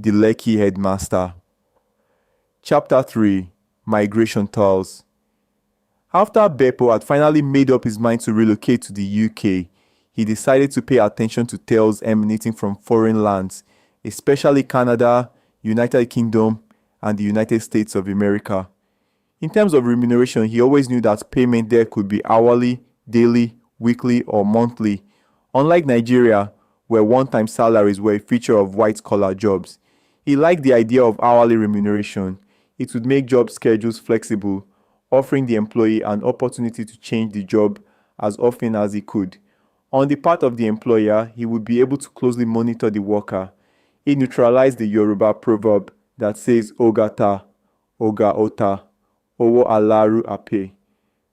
The Lekki Headmaster. Chapter 3 Migration Tours. After Beppo had finally made up his mind to relocate to the UK, he decided to pay attention to tales emanating from foreign lands, especially Canada, United Kingdom, and the United States of America. In terms of remuneration, he always knew that payment there could be hourly, daily, weekly, or monthly, unlike Nigeria, where one-time salaries were a feature of white-collar jobs. He liked the idea of hourly remuneration. It would make job schedules flexible, offering the employee an opportunity to change the job as often as he could. On the part of the employer, he would be able to closely monitor the worker. He neutralized the Yoruba proverb that says Ogata, Oga Ota, Owo Alaru Ape.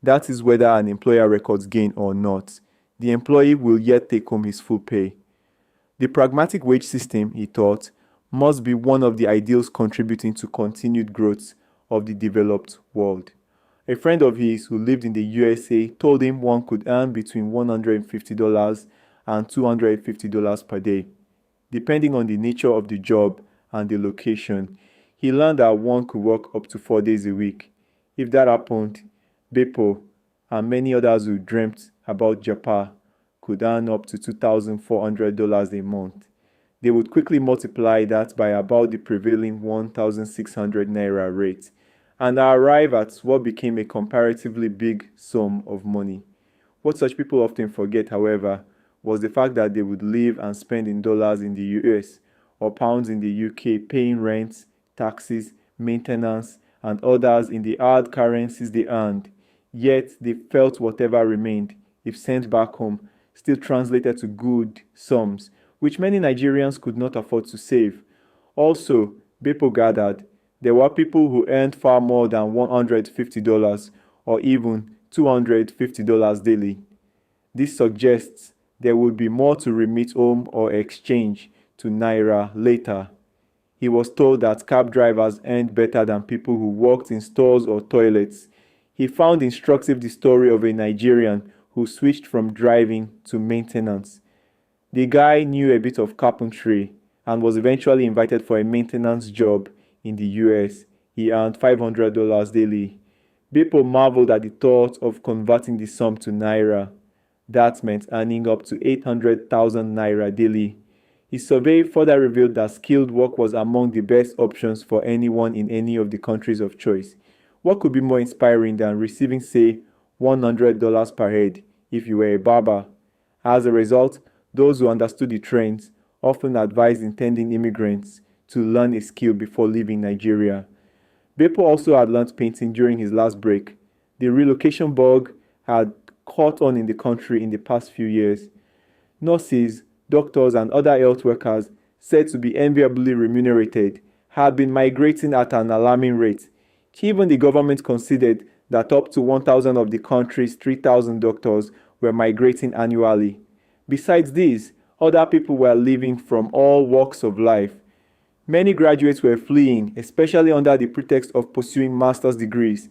That is whether an employer records gain or not. The employee will yet take home his full pay. The pragmatic wage system, he thought, must be one of the ideals contributing to continued growth of the developed world. A friend of his who lived in the USA told him one could earn between $150 and $250 per day, depending on the nature of the job and the location. He learned that one could work up to 4 days a week. If that happened, Beppo and many others who dreamt about Japan could earn up to $2,400 a month. They would quickly multiply that by about the prevailing 1,600 naira rate and arrive at what became a comparatively big sum of money. What such people often forget, however, was the fact that they would live and spend in dollars in the US or pounds in the UK, paying rent, taxes, maintenance, and others in the hard currencies they earned. Yet they felt whatever remained, if sent back home, still translated to good sums, which many Nigerians could not afford to save. Also, Beppo gathered, there were people who earned far more than $150 or even $250 daily. This suggests there would be more to remit home or exchange to naira later. He was told that cab drivers earned better than people who worked in stores or toilets. He found instructive the story of a Nigerian who switched from driving to maintenance. The guy knew a bit of carpentry and was eventually invited for a maintenance job in the US. He earned $500 daily. Beppo marveled at the thought of converting the sum to naira. That meant earning up to 800,000 naira daily. His survey further revealed that skilled work was among the best options for anyone in any of the countries of choice. What could be more inspiring than receiving, say, $100 per head if you were a barber? As a result, those who understood the trends often advised intending immigrants to learn a skill before leaving Nigeria. Beppo also had learned painting during his last break. The relocation bug had caught on in the country in the past few years. Nurses, doctors, and other health workers, said to be enviably remunerated, had been migrating at an alarming rate. Even the government considered that up to 1,000 of the country's 3,000 doctors were migrating annually. Besides this, other people were leaving from all walks of life. Many graduates were fleeing, especially under the pretext of pursuing master's degrees.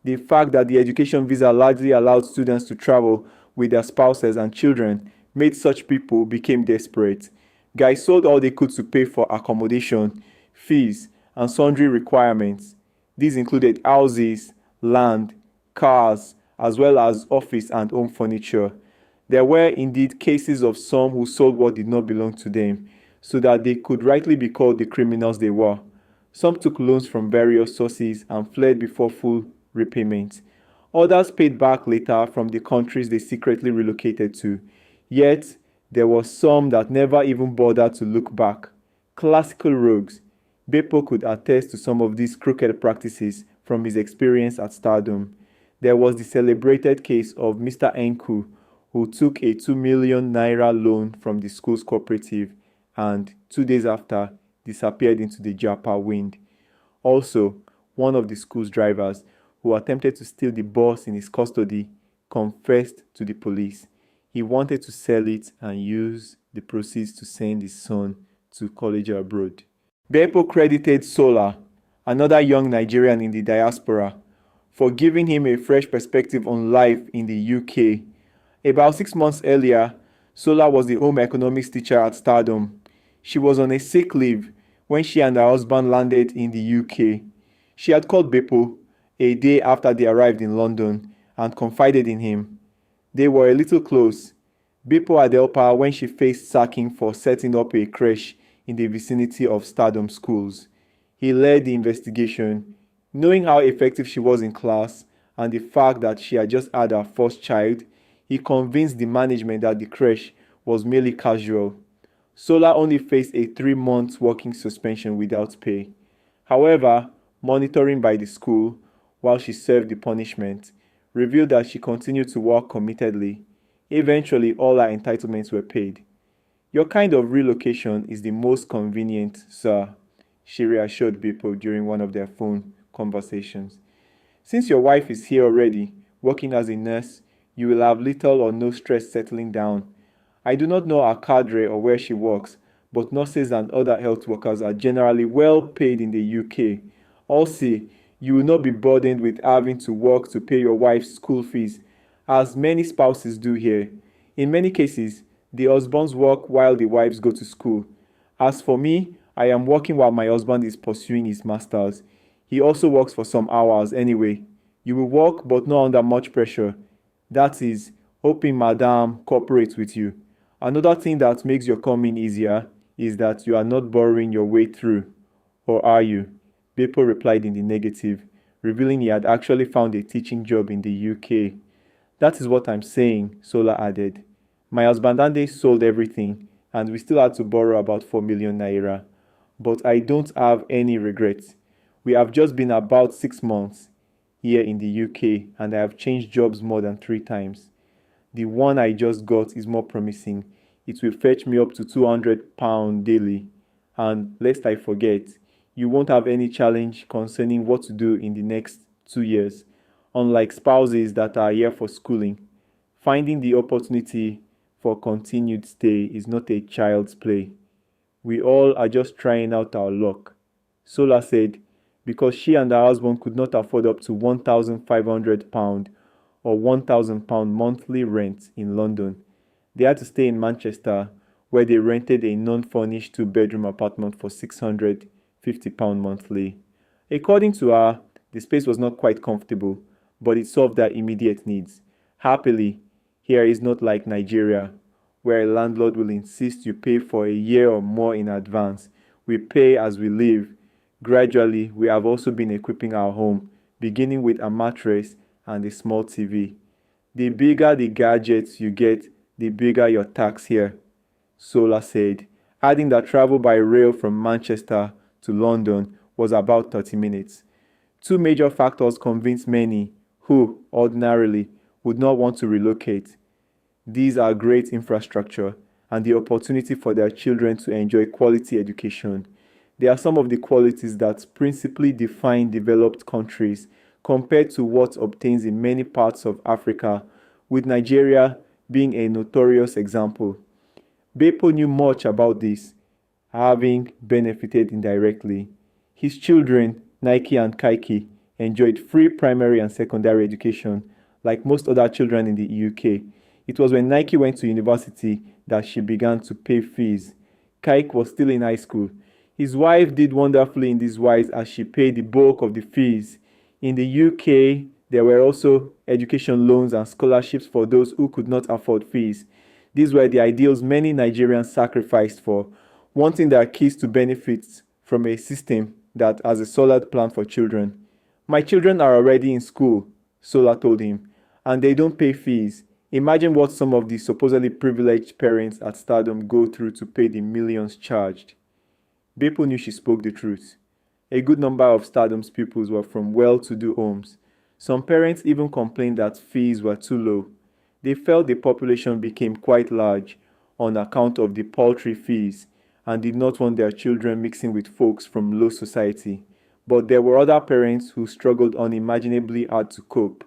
The fact that the education visa largely allowed students to travel with their spouses and children made such people become desperate. Guys sold all they could to pay for accommodation, fees, and sundry requirements. These included houses, land, cars, as well as office and home furniture. There were indeed cases of some who sold what did not belong to them, so that they could rightly be called the criminals they were. Some took loans from various sources and fled before full repayment. Others paid back later from the countries they secretly relocated to. Yet, there were some that never even bothered to look back. Classical rogues. Beppo could attest to some of these crooked practices from his experience at Stardom. There was the celebrated case of Mr. Enku, who took a 2 million naira loan from the school's cooperative and 2 days after disappeared into the Japa wind. Also, one of the school's drivers, who attempted to steal the bus in his custody, confessed to the police. He wanted to sell it and use the proceeds to send his son to college abroad. Beppo credited Sola, another young Nigerian in the diaspora, for giving him a fresh perspective on life in the UK. About 6 months earlier, Sola was the home economics teacher at Stardom. She was on a sick leave when she and her husband landed in the UK. She had called Beppo a day after they arrived in London and confided in him. They were a little close. Beppo had helped her when she faced sacking for setting up a creche in the vicinity of Stardom schools. He led the investigation, knowing how effective she was in class and the fact that she had just had her first child. He convinced the management that the creche was merely casual. Sola only faced a 3-month working suspension without pay. However, monitoring by the school while she served the punishment revealed that she continued to work committedly. Eventually, all her entitlements were paid. Your kind of relocation is the most convenient, sir, she reassured Beppo during one of their phone conversations. Since your wife is here already, working as a nurse, you will have little or no stress settling down. I do not know her cadre or where she works, but nurses and other health workers are generally well paid in the UK. Also, you will not be burdened with having to work to pay your wife's school fees, as many spouses do here. In many cases, the husbands work while the wives go to school. As for me, I am working while my husband is pursuing his master's. He also works for some hours anyway. You will work but not under much pressure. That is, hoping Madame cooperates with you. Another thing that makes your coming easier is that you are not borrowing your way through. Or are you? Beppo replied in the negative, revealing he had actually found a teaching job in the UK. That is what I'm saying, Sola added. My husband and I sold everything, and we still had to borrow about 4 million naira. But I don't have any regrets. We have just been about 6 months here in the UK, and I have changed jobs more than 3 times. The one I just got is more promising. It will fetch me up to £200 daily. And lest I forget, you won't have any challenge concerning what to do in the next 2 years, unlike spouses that are here for schooling. Finding the opportunity for continued stay is not a child's play. We all are just trying out our luck, Sola said, because she and her husband could not afford up to £1,500 or £1,000 monthly rent in London. They had to stay in Manchester, where they rented a non-furnished 2-bedroom apartment for £650 monthly. According to her, the space was not quite comfortable, but it solved their immediate needs. Happily, here is not like Nigeria, where a landlord will insist you pay for a year or more in advance. We pay as we live. Gradually, we have also been equipping our home, beginning with a mattress and a small TV. The bigger the gadgets you get, the bigger your tax here, Sola said, adding that travel by rail from Manchester to London was about 30 minutes. 2 major factors convinced many who, ordinarily, would not want to relocate. These are great infrastructure and the opportunity for their children to enjoy quality education. They are some of the qualities that principally define developed countries compared to what obtains in many parts of Africa, with Nigeria being a notorious example. Beppo knew much about this, having benefited indirectly. His children, Nike and Kaiki, enjoyed free primary and secondary education, like most other children in the UK. It was when Nike went to university that she began to pay fees. Kaik was still in high school. His wife did wonderfully in this wise as she paid the bulk of the fees. In the UK, there were also education loans and scholarships for those who could not afford fees. These were the ideals many Nigerians sacrificed for, wanting their kids to benefit from a system that has a solid plan for children. My children are already in school, Sola told him, and they don't pay fees. Imagine what some of the supposedly privileged parents at Stardom go through to pay the millions charged. Beppo knew she spoke the truth. A good number of Stardom's pupils were from well-to-do homes. Some parents even complained that fees were too low. They felt the population became quite large on account of the paltry fees and did not want their children mixing with folks from low society. But there were other parents who struggled unimaginably hard to cope.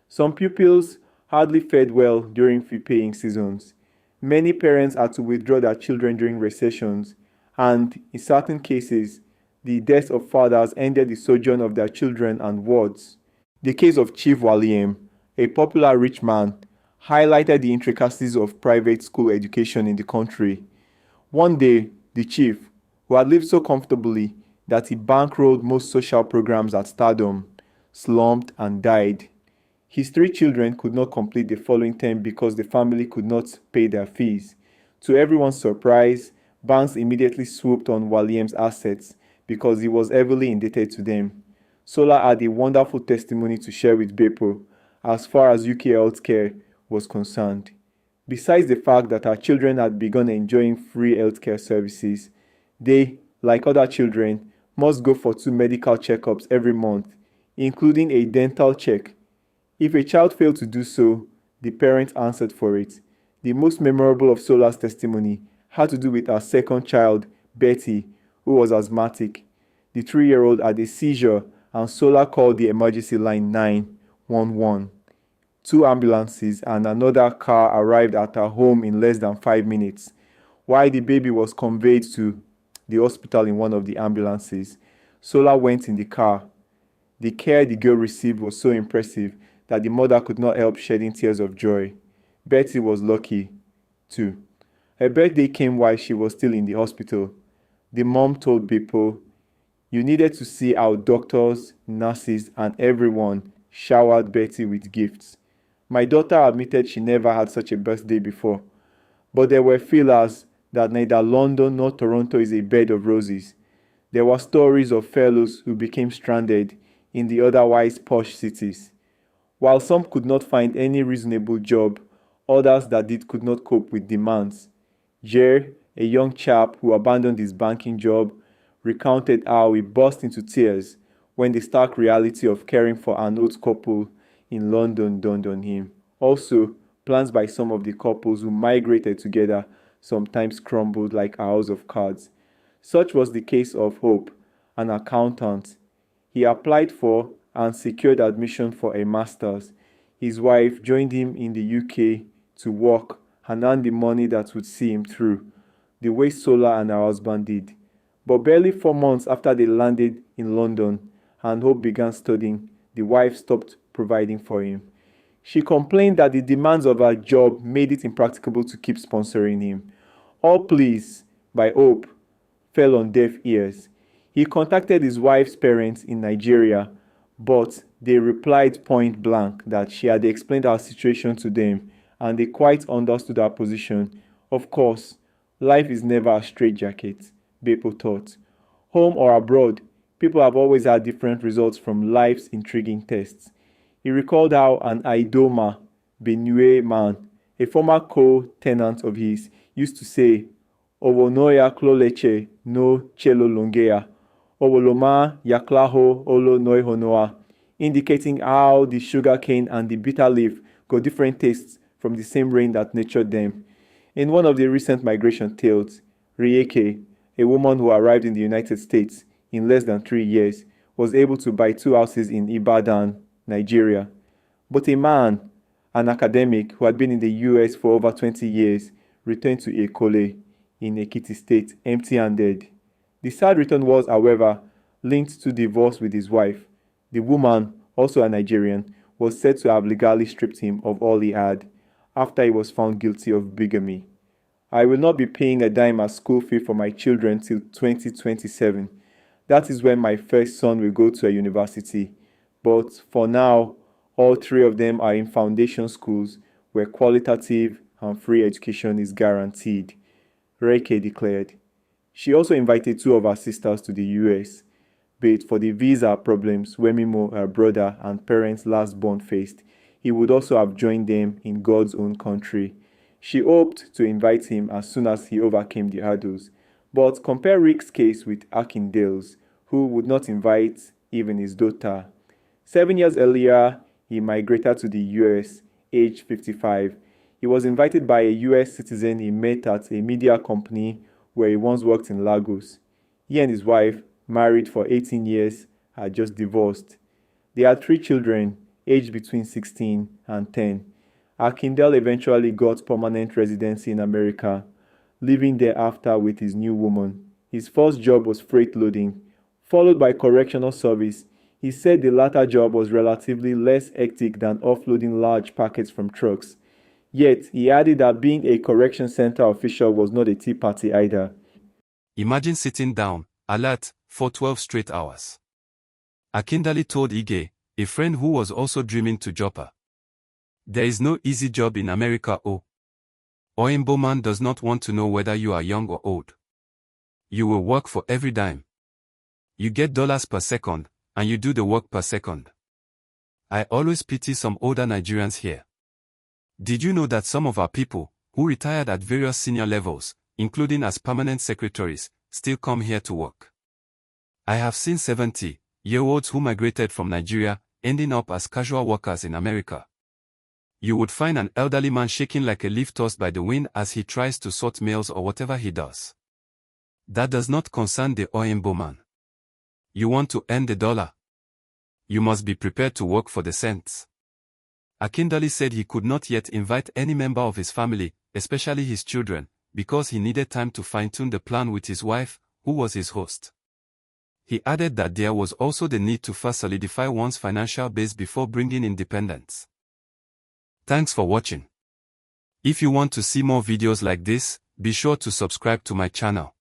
Some pupils hardly fared well during fee-paying seasons. Many parents had to withdraw their children during recessions, and in certain cases, the death of fathers ended the sojourn of their children and wards. The case of Chief Waliem, a popular rich man, highlighted the intricacies of private school education in the country. One day, the chief, who had lived so comfortably that he bankrolled most social programs at stardom, slumped and died. His three children could not complete the following term because the family could not pay their fees. To everyone's surprise, banks immediately swooped on Walliam's assets because he was heavily indebted to them. Sola had a wonderful testimony to share with Beppo as far as UK healthcare was concerned. Besides the fact that her children had begun enjoying free healthcare services, they, like other children, must go for 2 medical checkups every month, including a dental check. If a child failed to do so, the parent answered for it. The most memorable of Sola's testimony had to do with her second child, Betty, who was asthmatic. The 3-year-old had a seizure and Sola called the emergency line 911. 2 ambulances and another car arrived at her home in less than 5 minutes. While the baby was conveyed to the hospital in one of the ambulances, Sola went in the car. The care the girl received was so impressive that the mother could not help shedding tears of joy. Betty was lucky, too. Her birthday came while she was still in the hospital. The mom told Beppo, "You needed to see how doctors, nurses, and everyone showered Betty with gifts. My daughter admitted she never had such a birthday before, but there were feelers that neither London nor Toronto is a bed of roses. There were stories of fellows who became stranded in the otherwise posh cities. While some could not find any reasonable job, others that did could not cope with demands. Jer, a young chap who abandoned his banking job, recounted how he burst into tears when the stark reality of caring for an old couple in London dawned on him. Also, plans by some of the couples who migrated together sometimes crumbled like a house of cards. Such was the case of Hope, an accountant. He applied for and secured admission for a master's. His wife joined him in the UK to work and earn the money that would see him through, the way Sola and her husband did. But barely 4 months after they landed in London and Hope began studying, the wife stopped providing for him. She complained that the demands of her job made it impracticable to keep sponsoring him. All pleas by Hope fell on deaf ears. He contacted his wife's parents in Nigeria, but they replied point blank that she had explained her situation to them and they quite understood her position. Of course, life is never a straitjacket, Beppo thought. Home or abroad, people have always had different results from life's intriguing tests. He recalled how an Idoma, Benue man, a former co-tenant of his, used to say, "Owonoya kloleche no chelo longea, Owoloma yaklaho olo noihonoa," indicating how the sugar cane and the bitter leaf got different tastes from the same rain that nurtured them. In one of the recent migration tales, Rieke, a woman who arrived in the United States in less than 3 years, was able to buy 2 houses in Ibadan, Nigeria. But a man, an academic who had been in the US for over 20 years, returned to Ekole in Ekiti State empty-handed. The sad return was, however, linked to divorce with his wife. The woman, also a Nigerian, was said to have legally stripped him of all he had after he was found guilty of bigamy. "I will not be paying a dime as school fee for my children till 2027. That is when my first son will go to a university. But for now, all 3 of them are in foundation schools where qualitative and free education is guaranteed," Reike declared. She also invited 2 of her sisters to the US, but for the visa problems Wemimo, her brother, and parents' last-born faced, he would also have joined them in God's own country. She hoped to invite him as soon as he overcame the hurdles. But compare Rick's case with Akindale's, who would not invite even his daughter. 7 years earlier, he migrated to the US, aged 55. He was invited by a US citizen he met at a media company where he once worked in Lagos. He and his wife, married for 18 years, had just divorced. They had 3 children, aged between 16 and 10. Akindele eventually got permanent residency in America, living there after with his new woman. His first job was freight loading, followed by correctional service. He said the latter job was relatively less hectic than offloading large packets from trucks. Yet, he added that being a correction center official was not a tea party either. Imagine sitting down, alert, for 12 straight hours. Akindele told Ige, a friend who was also dreaming to Joppa. There is no easy job in America. Oyinbo man does not want to know whether you are young or old. You will work for every dime. You get dollars per second, and you do the work per second. I always pity some older Nigerians here. Did you know that some of our people, who retired at various senior levels, including as permanent secretaries, still come here to work? I have seen 70-year-olds who migrated from Nigeria, ending up as casual workers in America. You would find an elderly man shaking like a leaf tossed by the wind as he tries to sort mails or whatever he does. That does not concern the Oyinbo man. You want to earn the dollar? You must be prepared to work for the cents. Akindele said he could not yet invite any member of his family, especially his children, because he needed time to fine-tune the plan with his wife, who was his host. He added that there was also the need to first solidify one's financial base before bringing independence. Thanks for watching. If you want to see more videos like this, be sure to subscribe to my channel.